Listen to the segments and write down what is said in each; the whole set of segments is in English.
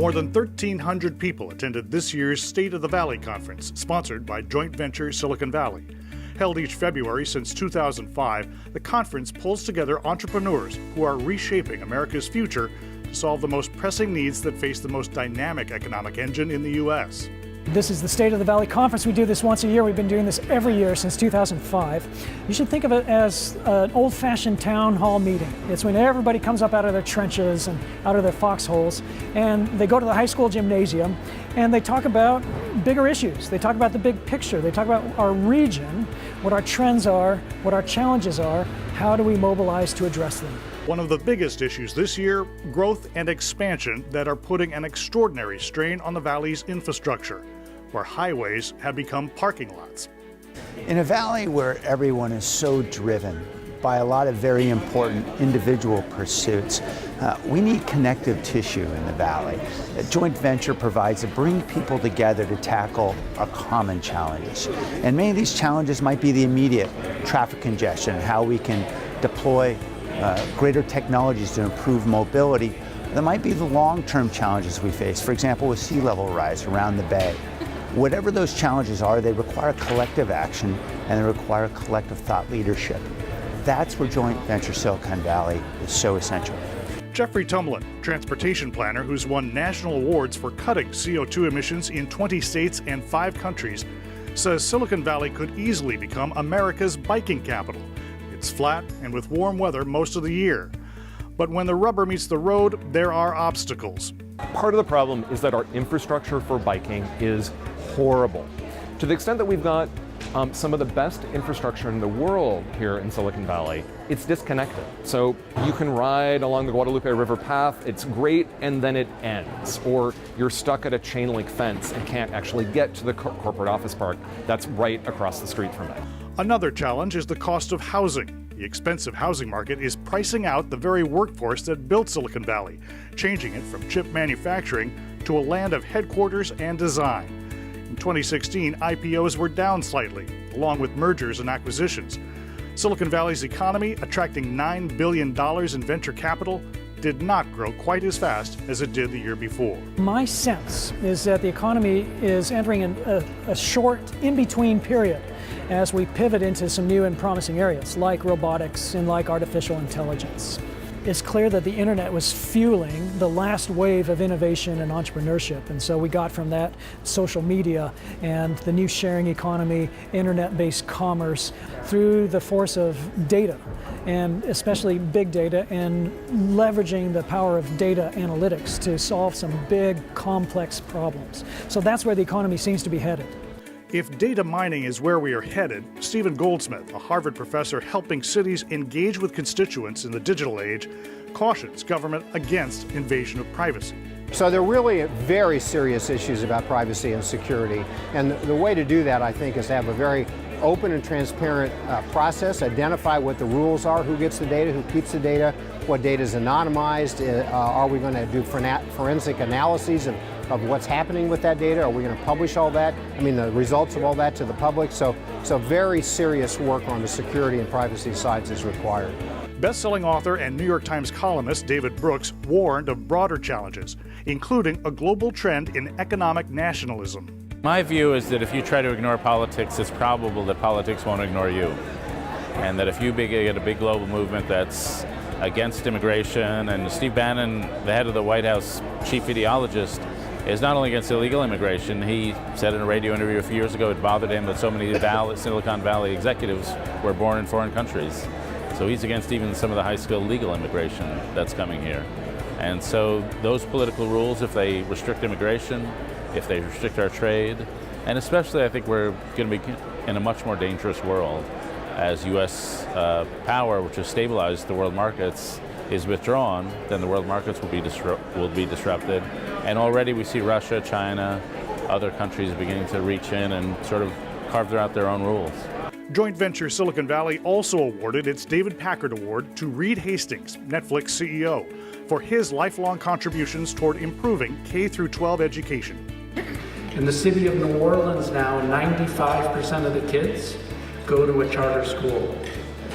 More than 1,300 people attended this year's State of the Valley conference, sponsored by joint venture Silicon Valley. Held each February since 2005, the conference pulls together entrepreneurs who are reshaping America's future to solve the most pressing needs that face the most dynamic economic engine in the U.S. This is the State of the Valley Conference. We do this once a year. We've been doing this every year since 2005. You should think of it as an old-fashioned town hall meeting. It's when everybody comes up out of their trenches and out of their foxholes, and they go to the high school gymnasium, and they talk about bigger issues. They talk about the big picture. They talk about our region, what our trends are, what our challenges are, how do we mobilize to address them. One of the biggest issues this year, growth and expansion that are putting an extraordinary strain on the Valley's infrastructure, where highways have become parking lots. In a valley where everyone is so driven by a lot of very important individual pursuits, we need connective tissue in the valley. A joint venture provides to bring people together to tackle our common challenges. And many of these challenges might be the immediate traffic congestion, how we can deploy greater technologies to improve mobility. There might be the long-term challenges we face, for example, with sea level rise around the bay. Whatever those challenges are, they require collective action and they require collective thought leadership. That's where joint venture Silicon Valley is so essential. Jeffrey Tumlin, transportation planner who's won national awards for cutting CO2 emissions in 20 states and 5 countries, says Silicon Valley could easily become America's biking capital. It's flat and with warm weather most of the year. But when the rubber meets the road, there are obstacles. Part of the problem is that our infrastructure for biking is horrible. To the extent that we've got some of the best infrastructure in the world here in Silicon Valley, it's disconnected. So you can ride along the Guadalupe River path, it's great, and then it ends. Or you're stuck at a chain link fence and can't actually get to the corporate office park that's right across the street from it. Another challenge is the cost of housing. The expensive housing market is pricing out the very workforce that built Silicon Valley, changing it from chip manufacturing to a land of headquarters and design. In 2016, IPOs were down slightly, along with mergers and acquisitions. Silicon Valley's economy, attracting $9 billion in venture capital, did not grow quite as fast as it did the year before. My sense is that the economy is entering a short in-between period as we pivot into some new and promising areas like robotics and like artificial intelligence. It's clear that the internet was fueling the last wave of innovation and entrepreneurship, and so we got from that social media and the new sharing economy, internet-based commerce, through the force of data, and especially big data, and leveraging the power of data analytics to solve some big, complex problems. So that's where the economy seems to be headed. If data mining is where we are headed, Stephen Goldsmith, a Harvard professor helping cities engage with constituents in the digital age, cautions government against invasion of privacy. So there are really very serious issues about privacy and security. And the way to do that, I think, is to have a very open and transparent process, identify what the rules are, who gets the data, who keeps the data, what data is anonymized, are we going to do forensic analyses of what's happening with that data? Are we going to publish all that? I mean, the results of all that to the public. So very serious work on the security and privacy sides is required. Best-selling author and New York Times columnist David Brooks warned of broader challenges, including a global trend in economic nationalism. My view is that if you try to ignore politics, it's probable that politics won't ignore you. And that if you get a big global movement that's against immigration, and Steve Bannon, the head of the White House chief ideologist, is not only against illegal immigration. He said in a radio interview a few years ago it bothered him that so many Silicon Valley executives were born in foreign countries. So he's against even some of the high-skilled legal immigration that's coming here. And so those political rules, if they restrict immigration, if they restrict our trade, and especially I think we're going to be in a much more dangerous world as U.S. power, which has stabilized the world markets, is withdrawn, then the world markets will be disrupted. And already we see Russia, China, other countries beginning to reach in and sort of carve out their own rules. Joint venture Silicon Valley also awarded its David Packard Award to Reed Hastings, Netflix CEO, for his lifelong contributions toward improving K-12 education. In the city of New Orleans now, 95% of the kids go to a charter school.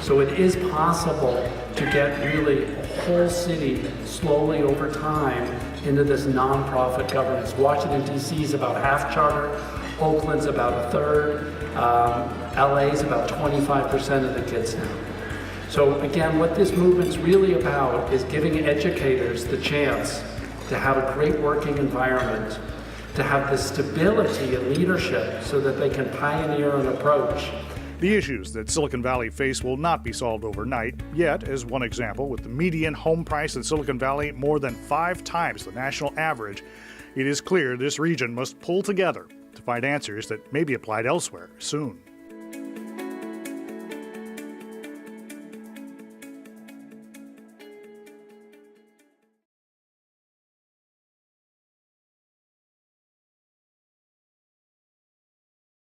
So it is possible to get really a whole city slowly over time into this nonprofit governance. Washington, D.C. is about half charter, Oakland's about a third, LA is about 25% of the kids now. So again, what this movement's really about is giving educators the chance to have a great working environment, to have the stability and leadership so that they can pioneer an approach. The issues that Silicon Valley face will not be solved overnight, yet, as one example, with the median home price in Silicon Valley more than 5 times the national average, it is clear this region must pull together to find answers that may be applied elsewhere soon.